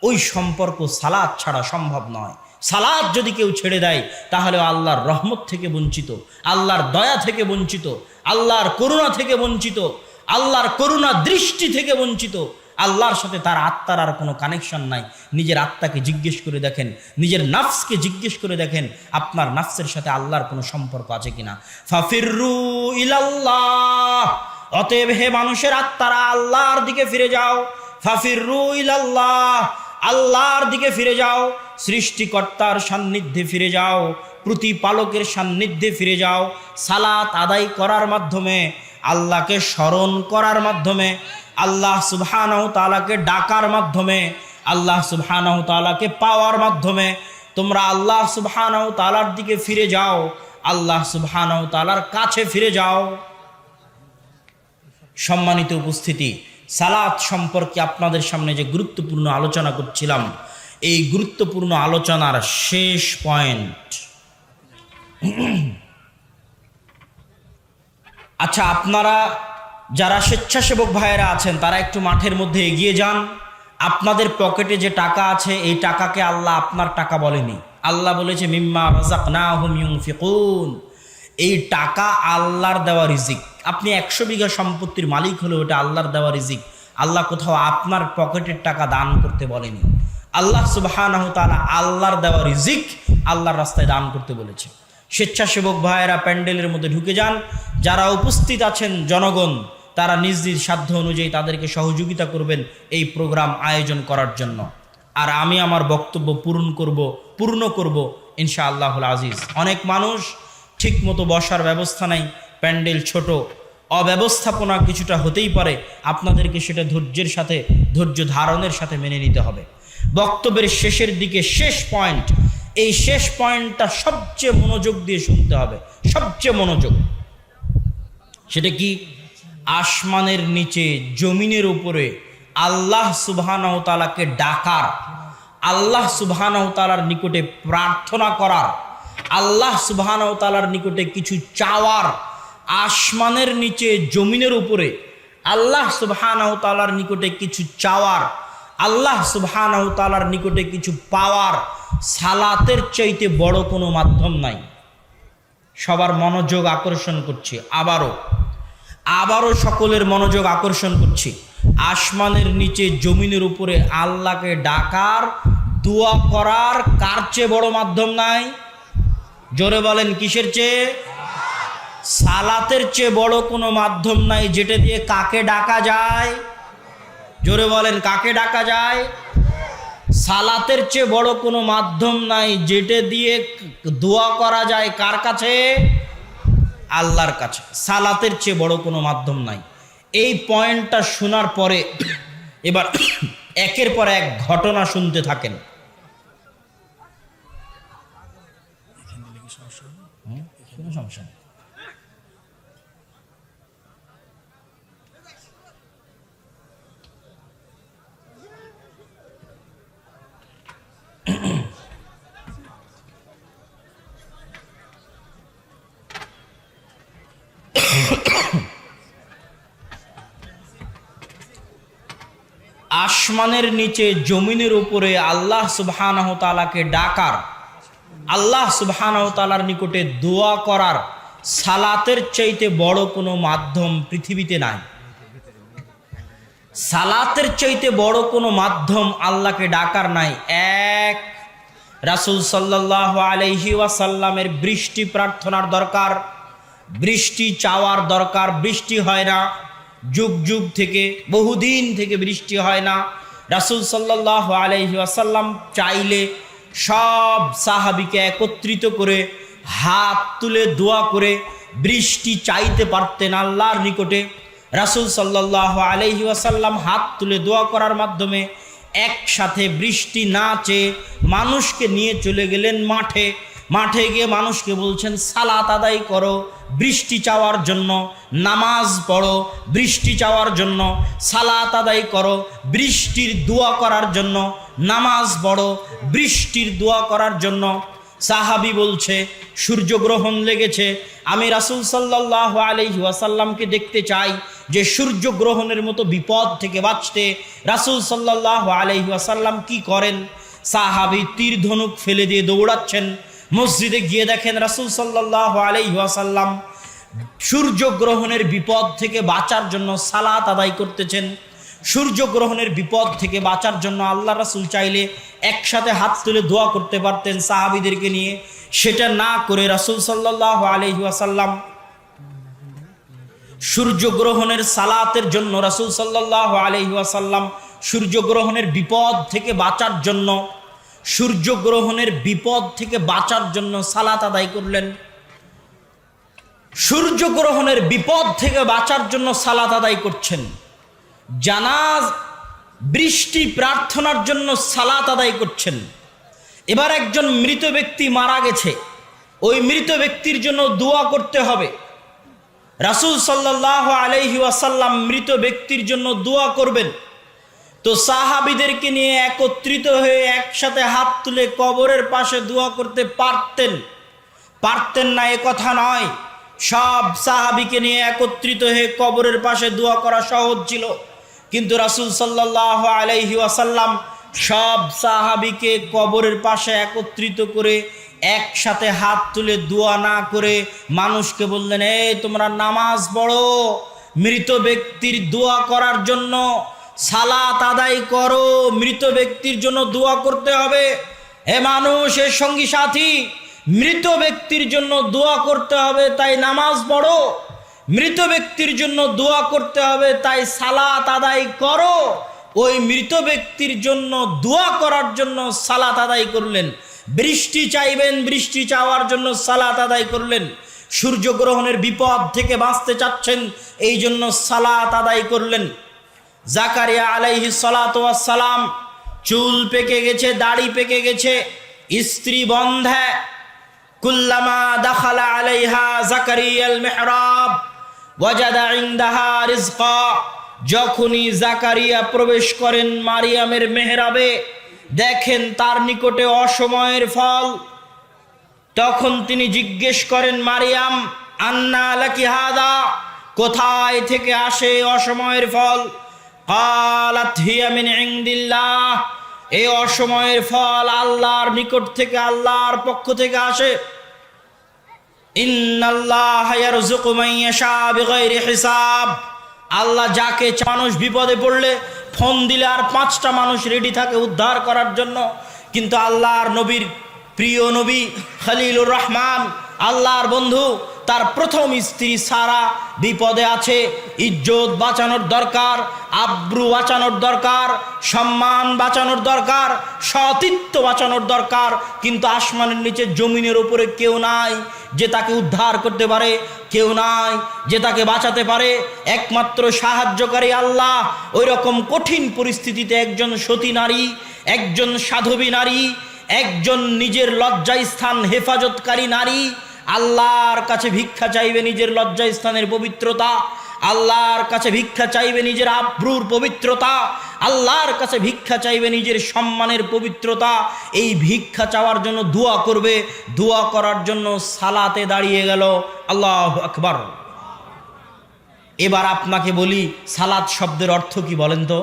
ওই সম্পর্ক সালাত ছাড়া সম্ভব নয়। সালাত যদি কেউ ছেড়ে দেয় তাহলে আল্লাহর রহমত থেকে বঞ্চিত, আল্লাহর দয়া থেকে বঞ্চিত, আল্লাহর করুণা থেকে বঞ্চিত, আল্লাহর করুণা দৃষ্টি থেকে বঞ্চিত। আল্লাহর সাথে তার আত্মার আর কোনো কানেকশন নাই। নিজের আত্মাকে জিজ্ঞেস করে দেখেন, নিজের নাফসকে জিজ্ঞেস করে দেখেন, আপনার নাফসের সাথে আল্লাহর কোনো সম্পর্ক আছে কিনা। ফাফিররু ইলাল্লাহ, অতএব হে মানুষের আত্মারা আল্লাহর দিকে ফিরে যাও। ফাফিররু ইলাল্লাহ, আল্লাহর দিকে ফিরে যাও, সৃষ্টিকর্তার সান্নিধ্যে ফিরে যাও, প্রতিপালকের সান্নিধ্যে ফিরে যাও। সালাত আদায় করার মাধ্যমে, আল্লাহকে স্মরণ করার মাধ্যমে, আল্লাহ সুবহানাহু তাআলাকে ডাকার মাধ্যমে, আল্লাহ সুবহানাহু তাআলাকে পাওয়ার মাধ্যমে তোমরা আল্লাহ সুবহানাহু তাআলার দিকে ফিরে যাও, আল্লাহ সুবহানাহু তাআলার কাছে ফিরে যাও। সম্মানিত উপস্থিতি, সালাত সম্পর্কে আপনাদের সামনে যে গুরুত্বপূর্ণ আলোচনা করছিলাম, এই গুরুত্বপূর্ণ আলোচনার শেষ পয়েন্ট। আচ্ছা, আপনারা যারা স্বেচ্ছাসেবক ভাইয়েরা আছেন তারা একটু মাঠের মধ্যে এগিয়ে যান। আপনাদের পকেটে যে টাকা আছে এই টাকাকে আল্লাহ আপনার টাকা বলেনি, আল্লাহ বলেছে মিম্মা রাযাকনাহুম ইউনফিকুন। এই টাকা আল্লাহর দেওয়া রিজিক। আপনি 100 বিঘা সম্পত্তির মালিক হলেও এটা আল্লাহর দেওয়া রিজিক। আল্লাহ কোথাও আপনার পকেটের টাকা দান করতে বলেনি। আল্লাহ সুবহানাহু তাআলা আল্লাহর দেওয়া রিজিক আল্লাহর রাস্তায় দান করতে বলেছে। স্বেচ্ছাসেবক ভাইয়েরা প্যান্ডেলের মধ্যে ঢুকে যান। যারা উপস্থিত আছেন জনগণ, তারা নিজ নিজ সাধ্য অনুযায়ী তাদেরকে সহযোগিতা করবেন এই প্রোগ্রাম আয়োজন করার জন্য। আর আমি আমার বক্তব্য পূর্ণ করব ইনশাআল্লাহুল আজিজ। অনেক মানুষ ঠিক মতো বসার ব্যবস্থা নাই, প্যান্ডেল ছোট, অব্যবস্থাপনা কিছুটা হতেই পারে। আপনাদেরকে সেটা ধৈর্যের সাথে, ধৈর্য ধারণের সাথে মেনে নিতে হবে। বক্তব্যের শেষের দিকে শেষ পয়েন্ট, এই শেষ পয়েন্টটা সবচেয়ে মনোযোগ দিয়ে শুনতে হবে, সবচেয়ে মনোযোগ। সেটা কি? আসমানের নিচে জমিনের উপরে আল্লাহ সুবহানাহু তাআলাকে ডাকার, আল্লাহ সুবহানাহু তাআলার নিকটে প্রার্থনা করার, আল্লাহ সুবহানাহু তাআলার নিকটে কিছু চাওয়ার। আসমানের নিচে জমিনের উপরে আল্লাহ সুবহানাহু তাআলার নিকটে কিছু চাওয়ার, আল্লাহ সুবহানাহু তাআলার নিকটে কিছু পাওয়ার সালাতের চাইতে বড় কোনো মাধ্যম নাই। সবার মনোযোগ আকর্ষণ করছি, আবারও সকলের মনোযোগ আকর্ষণ করছি। আসমানের নিচে জমিনের উপরে আল্লাহকে ডাকার, দোয়া করার কার চেয়ে বড় মাধ্যম নাই? জোরে বলেন, কিসের চেয়ে? সালাতের চেয়ে বড় কোনো মাধ্যম নাই যেটা দিয়ে কাকে ডাকা যায়। জোরে বলেন, কাকে ডাকা যায়? সালাতের চেয়ে বড় কোনো মাধ্যম নাই যেটা দিয়ে দোয়া করা যায়। কার কাছে? আল্লাহর কাছে। সালাতের চেয়ে বড় কোনো মাধ্যম নাই। এই পয়েন্টটা শোনার পরে এবার একের পর এক ঘটনা শুনতে থাকেন। সমস্যা নেই। আসমানের নিচে জমিনের উপরে আল্লাহ সুবহানাহু তাআলাকে ডাকার, আল্লাহ সুবহানাহু তাআলার নিকটে দোয়া করার সালাতের চাইতে বড় কোনো মাধ্যম পৃথিবীতে নাই। সালাতের চাইতে বড় কোনো মাধ্যম আল্লাহকে ডাকার নাই। এক, রাসূল সাল্লাল্লাহু আলাইহি ওয়াসাল্লামের বৃষ্টি প্রার্থনার দরকার, বৃষ্টি চাওয়ার দরকার। বৃষ্টি হয় না, যুগ যুগ থেকে, বহুদিন থেকে বৃষ্টি হয় না। রাসূল সাল্লাল্লাহু আলাইহি ওয়াসাল্লাম চাইলে সব সাহাবীকে একত্রিত করে হাত তুলে দোয়া করে বৃষ্টি চাইতে পারতেন আল্লাহর নিকটে। রাসূল সাল্লাল্লাহু আলাইহি ওয়াসাল্লাম হাত তুলে দোয়া করার মাধ্যমে একসাথে বৃষ্টি না চেয়ে মানুষকে নিয়ে চলে গেলেন মাঠে। মাঠে গিয়ে মানুষকে বলছেন সালাত আদায় করো বৃষ্টি চাওয়ার জন্য, নামাজ পড়ো বৃষ্টি চাওয়ার জন্য, সালাত আদায় করো বৃষ্টির দোয়া করার জন্য, নামাজ পড়ো বৃষ্টির দোয়া করার জন্য। সাহাবী বলছে সূর্যগ্রহণ লেগেছে, আমি রাসূল সাল্লাল্লাহু আলাইহি ওয়াসাল্লামকে দেখতে চাই যে সূর্যগ্রহণের মতো বিপদ থেকে বাঁচতে রাসূল সাল্লাল্লাহু আলাইহি ওয়াসাল্লাম কি করেন। সাহাবী তীর ধনুক ফেলে দিয়ে দৌড়াচ্ছেন, মসজিদে গিয়ে দেখেন রাসূল সাল্লাল্লাহু আলাইহি ওয়াসাল্লাম সূর্যগ্রহণের বিপদ থেকে বাঁচার জন্য সালাত আদায় করতেছেন। সূর্যগ্রহণের বিপদ থেকে বাঁচার জন্য আল্লাহ রাসূল চাইলে একসাথে হাত তুলে দোয়া করতে পারতেন সাহাবীদেরকে নিয়ে, সেটা না করে রাসূল সাল্লাল্লাহু আলাইহি ওয়াসাল্লাম সূর্যগ্রহণের সালাতের জন্য, রাসূল সাল্লাল্লাহু আলাইহি ওয়াসাল্লাম সূর্যগ্রহণের বিপদ থেকে বাঁচার জন্য, সূর্যগ্রহণের বিপদ থেকে বাঁচার জন্য সালাত আদায় করলেন। সূর্যগ্রহণের বিপদ থেকে বাঁচার জন্য সালাত আদায় করছেন, জানাজ বৃষ্টি প্রার্থনার জন্য সালাত আদায় করছেন। এবার একজন মৃত ব্যক্তি মারা গেছে, ওই মৃত ব্যক্তির জন্য দোয়া করতে হবে। রাসূল সাল্লাল্লাহু আলাইহি ওয়াসাল্লাম মৃত ব্যক্তির জন্য দোয়া করবেন, তো সাহাবীদেরকে নিয়ে একত্রিত হয়ে একসাথে হাত তুলে কবরের পাশে দোয়া করতে পারতেন না এ কথা নয়। সব সাহাবীকে নিয়ে একত্রিত হয়ে কবরের পাশে দোয়া করা সহজ ছিল, কিন্তু রাসূল সাল্লাল্লাহু আলাইহি ওয়াসাল্লাম সব সাহাবীকে কবরের পাশে একত্রিত করে একসাথে হাত তুলে দোয়া না করে মানুষকে বললেন, এই তোমরা নামাজ পড়ো, মৃত ব্যক্তির দোয়া করার জন্য সালাত আদায় করো, মৃত ব্যক্তির জন্য দোয়া করতে হবে। হে মানুষ, এর সঙ্গী সাথী, মৃত ব্যক্তির জন্য দোয়া করতে হবে তাই নামাজ পড়ো, মৃত ব্যক্তির জন্য দোয়া করতে হবে তাই সালাত আদায় করো। ওই মৃত ব্যক্তির জন্য দোয়া করার জন্য সালাত আদায় করলেন। বৃষ্টি চাইবেন, বৃষ্টি চাওয়ার জন্য সালাত আদায় করলেন। সূর্যগ্রহণের বিপদ থেকে বাঁচতে চাচ্ছেন, এই জন্য সালাত আদায় করলেন। জাকারিয়া আলাইহিস সালাতু ওয়াস সালাম চুল পেকে গেছে, দাড়ি পেকে গেছে, স্ত্রী বন্ধা। কুল্লামা দাখালা আলাইহা জাকারিয়াল মিহরাব ওয়াজাদা ইনদাহা রিজকা, যখনই জাকারিয়া প্রবেশ করেন মারিয়ামের মেহরাবে, দেখেন তার নিকটে অসময়ের ফল। তখন তিনি জিজ্ঞেস করেন, মারিয়াম আন্না লাকি হাদা, কোথায় থেকে আসে অসময়ের ফল? ক্বালাত হিয়া মিন ইনদিল্লাহ, এই অসময়ের ফল আল্লাহর নিকট থেকে, আল্লাহর পক্ষ থেকে আসে। ইন্নাল্লাহা ইয়ারযুকু মান ইয়াশা বিগাইরি হিসাব, আল্লাহ যাকে মানুষ বিপদে পড়লে ফোন দিলে আর 5টা মানুষ রেডি থাকে উদ্ধার করার জন্য, কিন্তু আল্লাহর নবীর প্রিয় নবী খলিলুর রহমান, আল্লাহর বন্ধু, তার প্রথম স্ত্রী সারা বিপদে আছে। ইজ্জত বাঁচানোর দরকার, আব্রু বাঁচানোর দরকার, সম্মান বাঁচানোর দরকার, সতীত্ব বাঁচানোর দরকার, কিন্তু আসমানের নিচে জমিনের উপরে কেউ নাই যে তাকে উদ্ধার করতে পারে, কেউ নাই যে তাকে বাঁচাতে পারে, একমাত্র সাহায্যকারী আল্লাহ। ওই রকম কঠিন পরিস্থিতিতে একজন সতী নারী, একজন সাধবী নারী, একজন নিজের লজ্জাস্থান হেফাজতকারী নারী আল্লাহর কাছে ভিক্ষা চাইবে নিজের লজ্জাস্থানের পবিত্রতা, আল্লাহর কাছে ভিক্ষা চাইবে নিজের আব্রুর পবিত্রতা, আল্লাহর কাছে ভিক্ষা চাইবে নিজের সম্মানের পবিত্রতা। এই ভিক্ষা চাওয়ার জন্য দোয়া করবে, দোয়া করার জন্য সালাতে দাঁড়িয়ে গেল। আল্লাহু আকবার। এবার আপনাকে বলি, সালাত শব্দের অর্থ কি বলেন তো?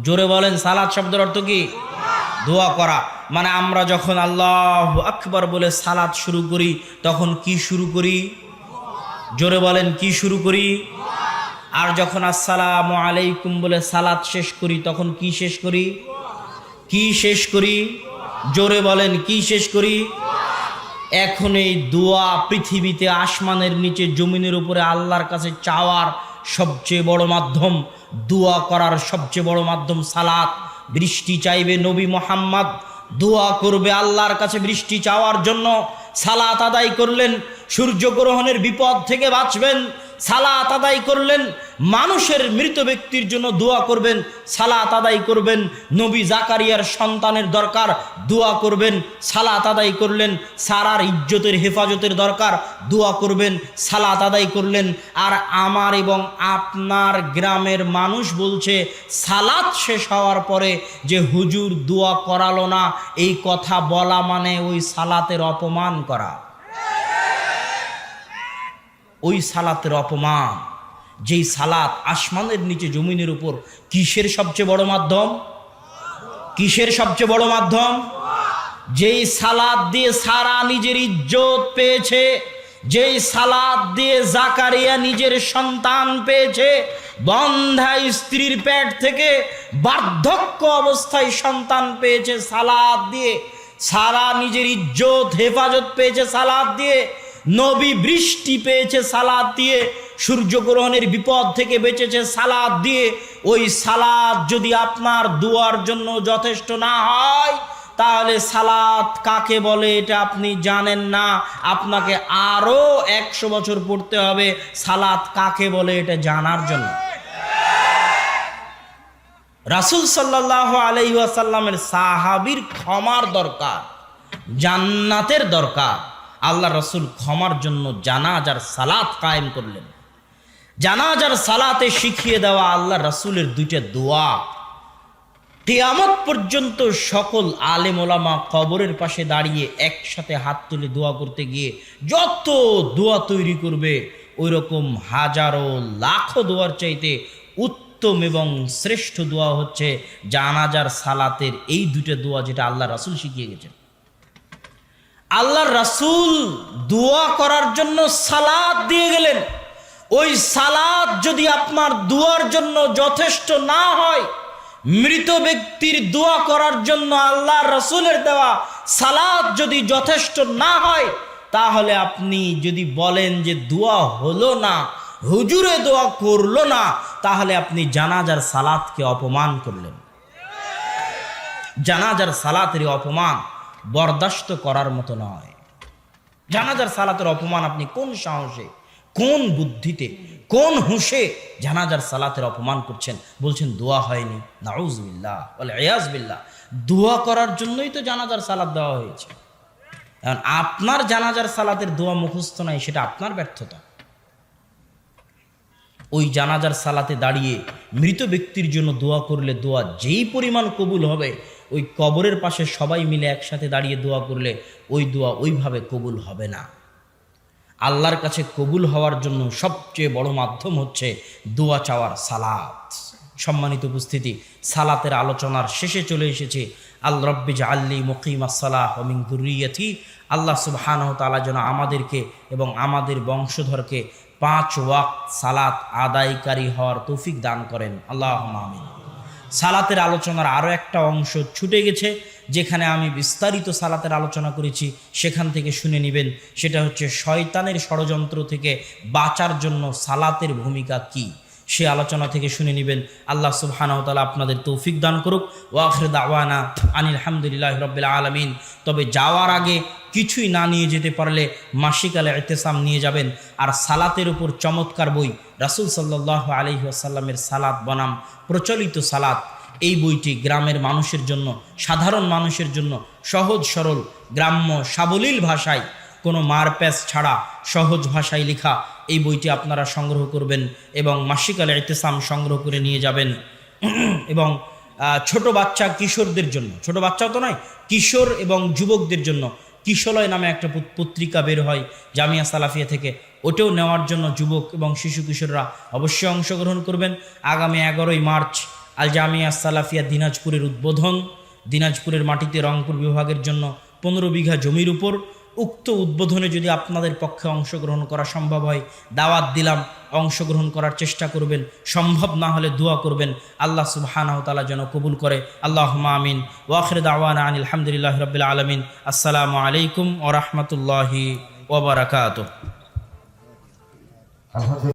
জোরে বলেন, সালাত শব্দের অর্থ কি? দোয়া করা। মানে আমরা যখন আল্লাহু আকবার বলে সালাত শুরু করি, তখন কি শুরু করি? জোরে বলেন, কি শুরু করি? আর যখন আসসালামু আলাইকুম বলে সালাত শেষ করি, তখন কি শেষ করি? কি শেষ করি? জোরে বলেন, কি শেষ করি? এখন এই দোয়া পৃথিবীতে আসমানের নিচে জমিনের উপরে আল্লাহর কাছে চাওয়ার সবচেয়ে বড় মাধ্যম, দোয়া করার সবচেয়ে বড় মাধ্যম সালাত। বৃষ্টি চাইবে নবী মুহাম্মদ, দোয়া করবে আল্লাহর কাছে বৃষ্টি চাওয়ার জন্য, সালাত আদায় করলেন। সূর্যগ্রহণের বিপদ থেকে বাঁচবেন, সালাত আদায় করলেন, মানুষের মৃত ব্যক্তির জন্য দোয়া করবেন, সালাত আদায় করবেন। নবী জাকারিয়ার সন্তানের দরকার, দোয়া করবেন, সালাত আদায় করলেন। সারার ইজ্জতের হেফাজতের দরকার, দোয়া করবেন, সালাত আদায় করলেন। আর আমার এবং আপনার গ্রামের মানুষ বলছে সালাত শেষ হওয়ার পরে যে হুজুর দোয়া করালো না, এই কথা বলা মানে ওই সালাতের অপমান করা, ওই সালাতের অপমান। যেই সালাত আসমানের নিচে জমিনের উপর কিসের সবচেয়ে বড় মাধ্যম? কিসের সবচেয়ে বড় মাধ্যম? যেই সালাত দিয়ে সারা নিজের ইজ্জত পেয়েছে, যেই সালাত দিয়ে জাকারিয়া নিজের সন্তান পেয়েছে, বন্ধা স্ত্রীর পেট থেকে বার্ধক্য অবস্থায় সন্তান পেয়েছে সালাত দিয়ে, সারা নিজের ইজ্জত হেফাজত পেয়েছে সালাত দিয়ে, নবী বৃষ্টি পেয়েছে সালাত দিয়ে, সূর্যগ্রহণের বিপদ থেকে বেঁচেছে সালাত দিয়ে। ওই সালাত যদি আপনার দুয়ার জন্য যথেষ্ট না হয়, তাহলে সালাত কাকে বলে এটা আপনি জানেন না। আপনাকে আরো 100 বছর পড়তে হবে সালাত কাকে বলে এটা জানার জন্য। রাসূল সাল্লাল্লাহু আলাইহি ওয়াসাল্লামের সাহাবীর ক্ষমার দরকার, জান্নাতের দরকার। আল্লাহ রাসূল ক্ষমার জন্য জানাজার সালাত কায়েম করলেন। জানাজার সালাতে শিখিয়ে দেওয়া আল্লাহ রাসূলের দুইটা দোয়া, কিয়ামত পর্যন্ত সকল আলেম ওলামা কবরের পাশে দাঁড়িয়ে একসাথে হাত তুলে দোয়া করতে গিয়ে যত দোয়া তৈরি করবে, ওই রকম হাজারো লাখো দোয়ার চাইতে উত্তম এবং শ্রেষ্ঠ দোয়া হচ্ছে জানাজার সালাতের এই দুটো দোয়া, যেটা আল্লাহ রাসূল শিখিয়ে গেছেন। আল্লাহর রাসূল দোয়া করার জন্য সালাত দিয়ে গেলেন। ওই সালাত যদি আপনার দোয়ার জন্য যথেষ্ট না হয়, মৃত ব্যক্তির দোয়া করার জন্য আল্লাহর রাসূলের দেওয়া সালাত যদি যথেষ্ট না হয়, তাহলে আপনি যদি বলেন যে দোয়া হলো না, হুজুরে দোয়া করলো না, তাহলে আপনি জানাজার সালাতকে অপমান করলেন। জানাজার সালাতের অপমান বরদাস্ত করার মতো নয়। জানাজার সালাতের অপমান আপনি কোন সাহসে, কোন বুদ্ধিতে, কোন হুঁশে জানাজার সালাতের অপমান করছেন? বলছেন দোয়া হয়নি। নাউযুবিল্লাহ ওয়াল ইয়াজ বিল্লাহ। দোয়া করার জন্যই তো জানাজার সালাত দেওয়া হয়েছে। এখন আপনার জানাজার সালাতের দোয়া মুখস্থ নাই, সেটা আপনার ব্যর্থতা। ওই জানাজার সালাতে দাঁড়িয়ে মৃত ব্যক্তির জন্য দোয়া করলে দোয়া যেই পরিমাণ কবুল হবে, ওই কবরের পাশে সবাই মিলে একসাথে দাঁড়িয়ে দোয়া করলে ওই দোয়া ওইভাবে কবুল হবে না। আল্লাহর কাছে কবুল হওয়ার জন্য সবচেয়ে বড় মাধ্যম হচ্ছে দোয়া চাওয়ার সালাত। সম্মানিত উপস্থিতি, সালাতের আলোচনার শেষে চলে এসেছে। আল্লাহ রব্বি জাআলনি মুকিমাস সালাহ ওয়া মিন যুররিয়াতি। আল্লাহ সুবহানাহু ওয়া তাআলা যেন আমাদেরকে এবং আমাদের বংশধরকে 5 ওয়াক্ত সালাত আদায়কারী হওয়ার তৌফিক দান করেন। আল্লাহুম্মা আমিন। সালাতের আলোচনার আরও একটা অংশ ছুটে গেছে, যেখানে আমি বিস্তারিত সালাতের আলোচনা করেছি, সেখান থেকে শুনে নেবেন। সেটা হচ্ছে শয়তানের ষড়যন্ত্র থেকে বাঁচার জন্য সালাতের ভূমিকা কি, সে আলোচনা থেকে শুনে নেবেন। আল্লাহ সুবহানাহু ওয়া তাআলা আপনাদের তৌফিক দান করুক। ওয়া আখিরু দাওয়ানা আনিল হামদুলিল্লাহি রাব্বিল আলামিন। তবে যাওয়ার আগে কিছুই না নিয়ে যেতে পারলে মাসিক আল ইতিসাম নিয়ে যাবেন। আর সালাতের উপর চমৎকার বই রাসূল সাল্লাল্লাহু আলাইহি ওয়াসাল্লামের সালাত বনাম প্রচলিত সালাত, এই বইটি গ্রামের মানুষের জন্য, সাধারণ মানুষের জন্য সহজ সরল গ্রাম্য সাবলীল ভাষায়, কোনো মারপ্যাচ ছাড়া সহজ ভাষায় লেখা এই বইটি আপনারা সংগ্রহ করবেন এবং মাসিক আল ইতিসাম সংগ্রহ করে নিয়ে যাবেন। এবং ছোট বাচ্চা কিশোরদের জন্য, ছোট বাচ্চাও তো নয়, কিশোর এবং যুবকদের জন্য কিশোলয় নামে একটা পত্রিকা বের হয় জামিয়া সালাফিয়া থেকে, ওটাও নেওয়ার জন্য যুবক এবং শিশু কিশোররা অবশ্যই অংশগ্রহণ করবেন। আগামী 11ই মার্চ আল জামিয়া সালাফিয়া দিনাজপুরের উদ্বোধন। দিনাজপুরের মাটিতে রংপুর বিভাগের জন্য 15 বিঘা জমির উপর। উক্ত উদ্বোধনে যদি আপনাদের পক্ষে অংশগ্রহণ করা সম্ভব হয়, দাওয়াত দিলাম, অংশগ্রহণ করার চেষ্টা করবেন। সম্ভব না হলে দোয়া করবেন আল্লাহ সুবহানাহু ওয়া তাআলা যেন কবুল করে। আল্লাহুম্মা আমিন। ওয়া আখিরু দাওয়ানা আনিল হামদুলিল্লাহি রাব্বিল আলামিন। আসসালামু আলাইকুম ওয়া রাহমাতুল্লাহি ওয়া বারাকাতুহু।